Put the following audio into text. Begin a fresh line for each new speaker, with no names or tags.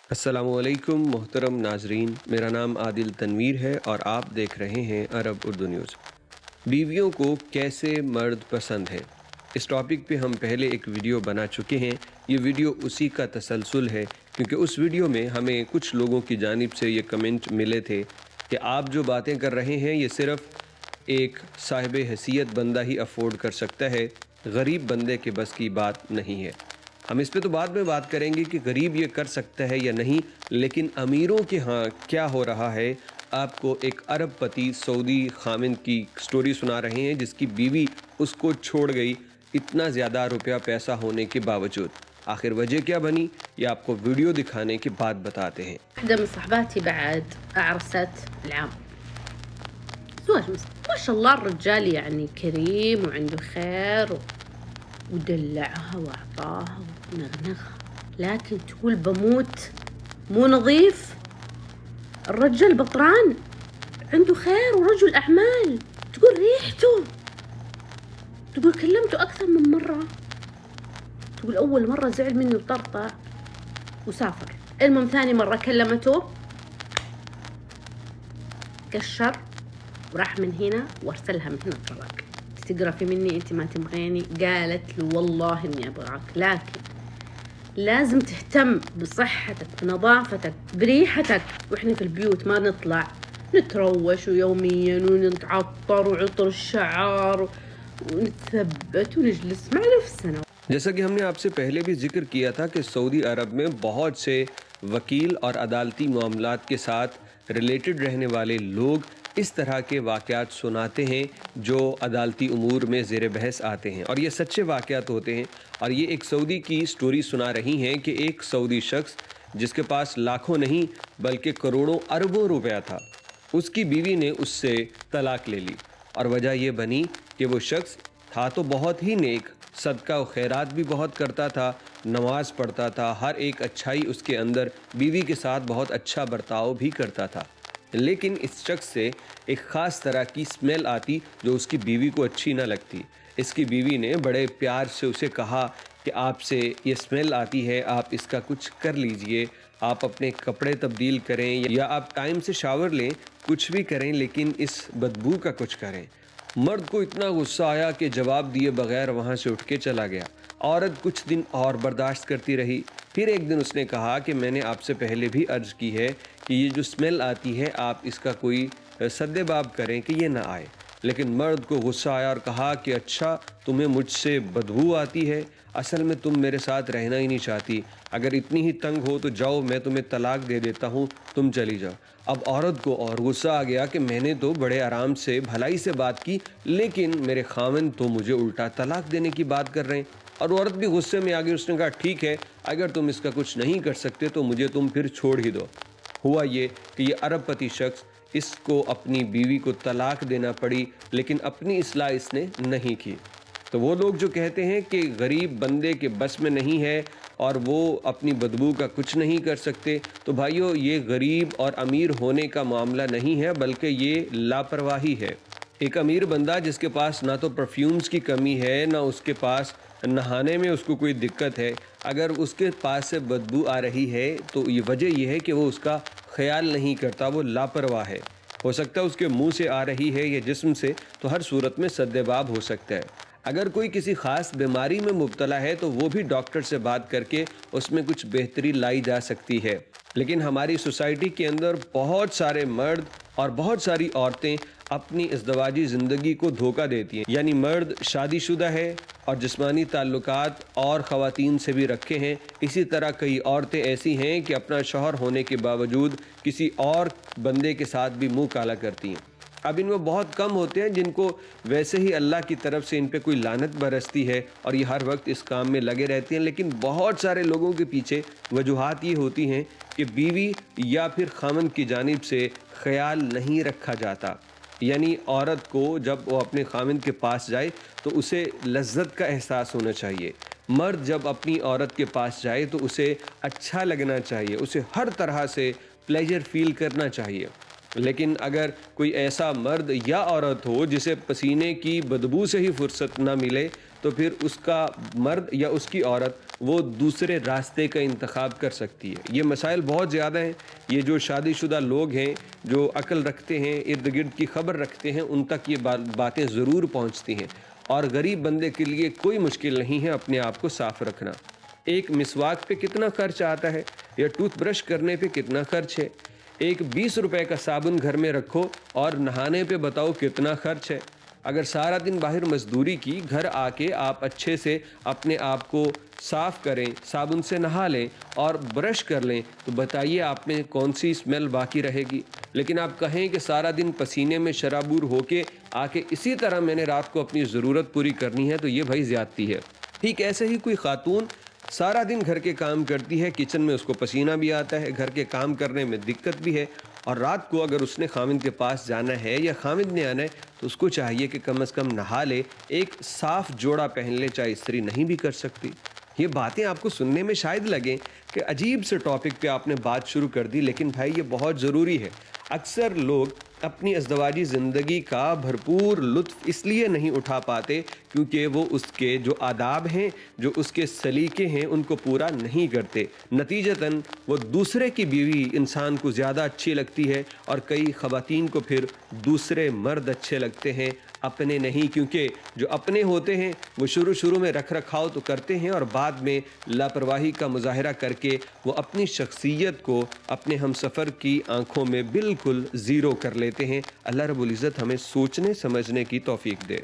السلام علیکم محترم ناظرین، میرا نام عادل تنویر ہے اور آپ دیکھ رہے ہیں عرب اردو نیوز۔ بیویوں کو کیسے مرد پسند ہے، اس ٹاپک پہ ہم پہلے ایک ویڈیو بنا چکے ہیں۔ یہ ویڈیو اسی کا تسلسل ہے، کیونکہ اس ویڈیو میں ہمیں کچھ لوگوں کی جانب سے یہ کمنٹ ملے تھے کہ آپ جو باتیں کر رہے ہیں یہ صرف ایک صاحب حیثیت بندہ ہی افورڈ کر سکتا ہے، غریب بندے کے بس کی بات نہیں ہے۔ ہم اس پہ تو بعد میں بات کریں گے کہ غریب یہ کر سکتا ہے یا نہیں، لیکن امیروں کے ہاں کیا ہو رہا ہے۔ آپ کو ایک عرب پتی سعودی خامند کی سٹوری سنا رہے ہیں جس کی بیوی اس کو چھوڑ گئی، اتنا زیادہ روپیہ پیسہ ہونے کے باوجود۔ آخر وجہ کیا بنی یہ آپ کو ویڈیو دکھانے کے بعد بتاتے ہیں۔
واحدة من صحباتي بعد أعرست العام زواج ما شاء الله الرجال يعني كريم وعنده خير ودلعها وأعطاها ونغنغها، لكن تقول بموت مو نظيف. الرجال بطران عنده خير ورجل أعمال، تقول ريحته، تقول كلمته أكثر من مرة، تقول أول مرة زعل مني وطرطع وسافر، المهم ثاني مرة كلمته كشر وراح من هنا وارسلها من هنا الطلاق. تقرفي مني انت ما تبغيني، قالت له والله اني ابغاك، لكن لازم تهتم بصحتك بنظافتك بريحتك، واحنا في البيوت ما نطلع نتروش يوميا ونتعطر وعطر الشعر ونتثبت ونجلس مع نفسنا.
جیسا کہ ہم نے آپ سے پہلے بھی ذکر کیا تھا کہ سعودی عرب میں بہت سے وکیل اور عدالتی معاملات کے ساتھ ریلیٹڈ رہنے والے لوگ اس طرح کے واقعات سناتے ہیں جو عدالتی امور میں زیر بحث آتے ہیں، اور یہ سچے واقعات ہوتے ہیں۔ اور یہ ایک سعودی کی سٹوری سنا رہی ہیں کہ ایک سعودی شخص جس کے پاس لاکھوں نہیں بلکہ کروڑوں اربوں روپیہ تھا، اس کی بیوی نے اس سے طلاق لے لی، اور وجہ یہ بنی کہ وہ شخص تھا تو بہت ہی نیک، صدقہ و خیرات بھی بہت کرتا تھا، نماز پڑھتا تھا، ہر ایک اچھائی اس کے اندر، بیوی کے ساتھ بہت اچھا برتاؤ بھی کرتا تھا، لیکن اس شخص سے ایک خاص طرح کی سمیل آتی جو اس کی بیوی کو اچھی نہ لگتی۔ اس کی بیوی نے بڑے پیار سے اسے کہا کہ آپ سے یہ سمیل آتی ہے، آپ اس کا کچھ کر لیجئے، آپ اپنے کپڑے تبدیل کریں یا آپ ٹائم سے شاور لیں، کچھ بھی کریں لیکن اس بدبو کا کچھ کریں۔ مرد کو اتنا غصہ آیا کہ جواب دیے بغیر وہاں سے اٹھ کے چلا گیا۔ عورت کچھ دن اور برداشت کرتی رہی، پھر ایک دن اس نے کہا کہ میں نے آپ سے پہلے بھی عرض کی ہے کہ یہ جو سمیل آتی ہے آپ اس کا کوئی سد باب کریں کہ یہ نہ آئے، لیکن مرد کو غصہ آیا اور کہا کہ اچھا تمہیں مجھ سے بدبو آتی ہے، اصل میں تم میرے ساتھ رہنا ہی نہیں چاہتی، اگر اتنی ہی تنگ ہو تو جاؤ میں تمہیں طلاق دے دیتا ہوں، تم چلی جاؤ۔ اب عورت کو اور غصہ آ گیا کہ میں نے تو بڑے آرام سے بھلائی سے بات کی، لیکن میرے خاوند تو مجھے الٹا طلاق دینے کی بات کر رہے ہیں۔ اور عورت بھی غصے میں آ گئی، اس نے کہا ٹھیک ہے اگر تم اس کا کچھ نہیں کر سکتے تو مجھے تم پھر چھوڑ ہی دو۔ ہوا یہ کہ یہ عرب پتی شخص اس کو اپنی بیوی کو طلاق دینا پڑی، لیکن اپنی اصلاح اس نے نہیں کی۔ تو وہ لوگ جو کہتے ہیں کہ غریب بندے کے بس میں نہیں ہے اور وہ اپنی بدبو کا کچھ نہیں کر سکتے، تو بھائیو یہ غریب اور امیر ہونے کا معاملہ نہیں ہے بلکہ یہ لاپرواہی ہے۔ ایک امیر بندہ جس کے پاس نہ تو پرفیومز کی کمی ہے نہ اس کے پاس نہانے میں اس کو کوئی دقت ہے، اگر اس کے پاس سے بدبو آ رہی ہے تو یہ وجہ یہ ہے کہ وہ اس کا خیال نہیں کرتا، وہ لاپرواہ ہے۔ ہو سکتا ہے اس کے منہ سے آ رہی ہے یا جسم سے، تو ہر صورت میں سدباب ہو سکتا ہے۔ اگر کوئی کسی خاص بیماری میں مبتلا ہے تو وہ بھی ڈاکٹر سے بات کر کے اس میں کچھ بہتری لائی جا سکتی ہے، لیکن ہماری سوسائٹی کے اندر بہت سارے مرد اور بہت ساری عورتیں اپنی ازدواجی زندگی کو دھوکہ دیتی ہیں، یعنی مرد شادی شدہ ہے اور جسمانی تعلقات اور خواتین سے بھی رکھے ہیں، اسی طرح کئی عورتیں ایسی ہیں کہ اپنا شوہر ہونے کے باوجود کسی اور بندے کے ساتھ بھی منہ کالا کرتی ہیں۔ اب ان میں بہت کم ہوتے ہیں جن کو ویسے ہی اللہ کی طرف سے ان پہ کوئی لعنت برستی ہے اور یہ ہر وقت اس کام میں لگے رہتے ہیں، لیکن بہت سارے لوگوں کے پیچھے وجوہات یہ ہوتی ہیں کہ بیوی یا پھر خاوند کی جانب سے خیال نہیں رکھا جاتا، یعنی عورت کو جب وہ اپنے خاوند کے پاس جائے تو اسے لذت کا احساس ہونا چاہیے، مرد جب اپنی عورت کے پاس جائے تو اسے اچھا لگنا چاہیے، اسے ہر طرح سے پلیجر فیل کرنا چاہیے۔ لیکن اگر کوئی ایسا مرد یا عورت ہو جسے پسینے کی بدبو سے ہی فرصت نہ ملے تو پھر اس کا مرد یا اس کی عورت وہ دوسرے راستے کا انتخاب کر سکتی ہے۔ یہ مسائل بہت زیادہ ہیں، یہ جو شادی شدہ لوگ ہیں جو عقل رکھتے ہیں، ارد گرد کی خبر رکھتے ہیں، ان تک یہ باتیں ضرور پہنچتی ہیں، اور غریب بندے کے لیے کوئی مشکل نہیں ہے اپنے آپ کو صاف رکھنا۔ ایک مسواک پہ کتنا خرچ آتا ہے، یا ٹوتھ برش کرنے پہ کتنا خرچ ہے؟ ایک 20 روپے کا صابن گھر میں رکھو اور نہانے پہ بتاؤ کتنا خرچ ہے؟ اگر سارا دن باہر مزدوری کی، گھر آ کے آپ اچھے سے اپنے آپ کو صاف کریں، صابن سے نہا لیں اور برش کر لیں، تو بتائیے آپ میں کون سی اسمیل باقی رہے گی؟ لیکن آپ کہیں کہ سارا دن پسینے میں شرابور ہو کے آ کے اسی طرح میں نے رات کو اپنی ضرورت پوری کرنی ہے، تو یہ بھائی زیادتی ہے۔ ٹھیک ایسے ہی کوئی خاتون سارا دن گھر کے کام کرتی ہے، کچن میں اس کو پسینہ بھی آتا ہے، گھر کے کام کرنے میں دقت بھی ہے، اور رات کو اگر اس نے خاوند کے پاس جانا ہے یا خاوند نے آنا ہے تو اس کو چاہیے کہ کم از کم نہا لے، ایک صاف جوڑا پہن لے، چاہے استری نہیں بھی کر سکتی۔ یہ باتیں آپ کو سننے میں شاید لگیں کہ عجیب سے ٹاپک پہ آپ نے بات شروع کر دی، لیکن بھائی یہ بہت ضروری ہے۔ اکثر لوگ اپنی ازدواجی زندگی کا بھرپور لطف اس لیے نہیں اٹھا پاتے کیونکہ وہ اس کے جو آداب ہیں، جو اس کے سلیقے ہیں، ان کو پورا نہیں کرتے۔ نتیجتاً وہ دوسرے کی بیوی انسان کو زیادہ اچھی لگتی ہے، اور کئی خواتین کو پھر دوسرے مرد اچھے لگتے ہیں، اپنے نہیں، کیونکہ جو اپنے ہوتے ہیں وہ شروع میں رکھ رکھاؤ تو کرتے ہیں، اور بعد میں لاپرواہی کا مظاہرہ کر کے وہ اپنی شخصیت کو اپنے ہمسفر کی آنکھوں میں بالکل زیرو کر لیتے ہیں۔ اللہ رب العزت ہمیں سوچنے سمجھنے کی توفیق دے۔